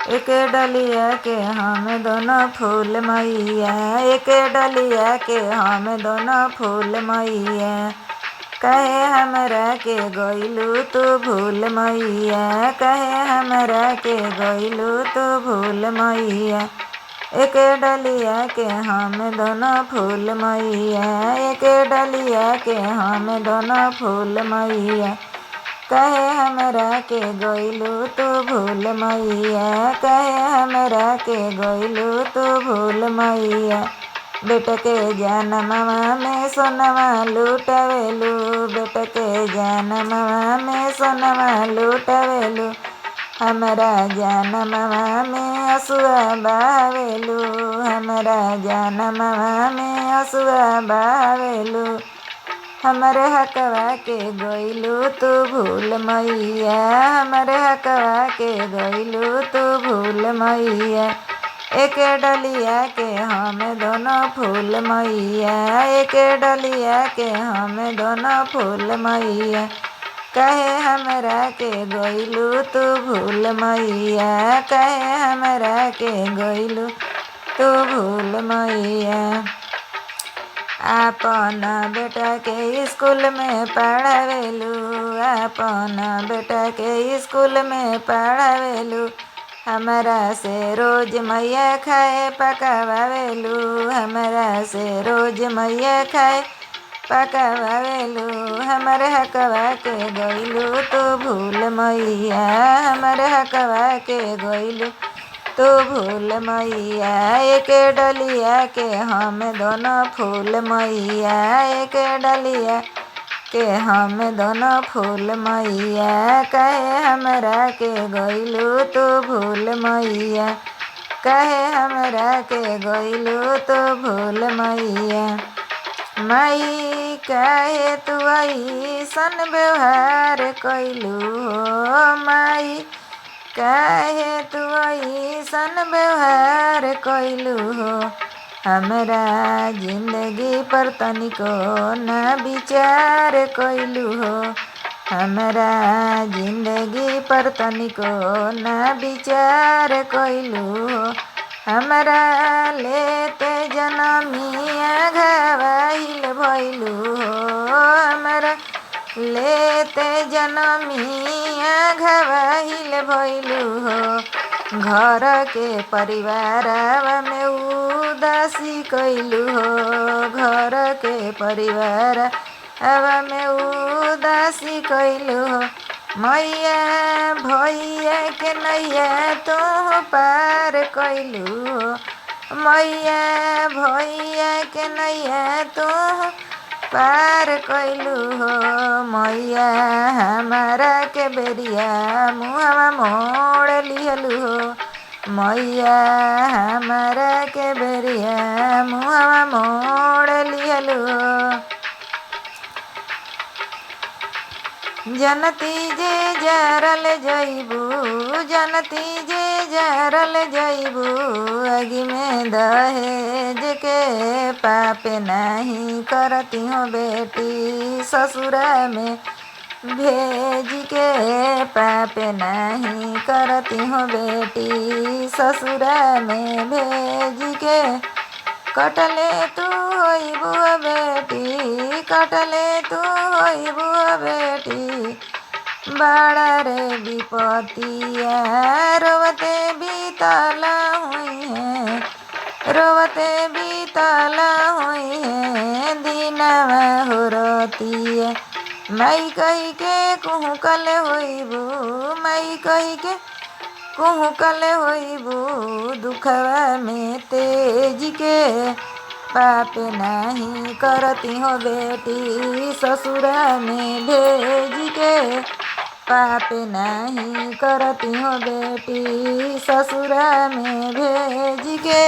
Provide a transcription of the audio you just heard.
एक डलिया के हम दोनों फूल मैया, एक डलिया के हम दोनों फूल मैया। कहे हमरा के गइलू तू भूल मैया, कहे हमरा के गइलू तू भूल मैया। एक डलिया के हम दोनों फूल मैया, एक डलिया के हम दोनों फूल मैया। कहे हमरा के गइलू तू भूल मैया, कहे हमरा के गइलू तू भूल मैया। बेटा के जनमवा में सोनवा लुटावेलू, बेटा के जनमवा में सोनवा लुटावेलू। हमरा जनमवा में हसुआ बहावेलू, हमरा जनमवा में हसुआ बहावेलू। हमरे हकवा के गइलू तू भूल मैया, हमरे हकवा के गइलू तू भूल मैया। एक डलिया के हम दोनों फूल मैया, एक डलिया के हम दोनों फूल मैया। कहे हमरा के गइलू तू भूल मैया, कहे हमरा के गइलू तू भूल मैया। आपन बेटा के स्कूल में पढ़ावेलू, आपन बेटा के स्कूल में पढ़ावेलू। हमरा से रोज मैया खाए पकावेलू, हमरा से रोज मैया खाए पकावेलू। हमरे हकवा के गइलू तू भूल मैया, हमरे हकवा के गइलू तू भूल मैया। एक डलिया के हम दोनों फूल मैया, एक डलिया के हम दोनों फूल मैया। कहे हमरा के गइलू तू भूल मैया, कहे हमरा के गइलू तू भूल मैया। माई काहे तू अइसन व्यवहार कइलू हो, माई काहे तू अइसन व्यवहार कइलू हो। हमरा जिंदगी पर तनिको ना विचार कइलू हो, हमरा जिंदगी पर तनिको ना विचार कइलू हो। हमरा लेते जनमिया घायल भइलू हो, हमरा लेते जनमिया घायल भइलू हो। घर के परिवारवा में उदासी कइलू हो, घर के परिवारवा में उदासी कइलू हो। मैया भैया के नैया तू पार कइलू हो, मैया भैया के नैया तू पार कइलू हो। मैया हमारा के बेरिया मुहवा मोड़ लिहलू हो, मैया हमारा के बेरिया मुहवा मोड़ लिहलू हो। जनती जे जरल जइबू, जनती जे जरल जइबू। अगी में दहेज के पापे नहीं करती हूँ बेटी, ससुरा में भेज के पापे नहीं करती हूँ बेटी, ससुरा में भेज के। कटले तू होइबू बेटी, कटले तू होइबू बेटी। बड़ा रे विपतिया रोवते बीतला हुई है, रोवते बीतला हुई है। दिनवा हो रतिया माई कही के कुहकल होइबू, माई कही के कुहकल होइबू। दुखवा में तेज के पापे नहीं करती हो बेटी, ससुरा में भेज के पापे नहीं करती हो बेटी, ससुरा में भेज के।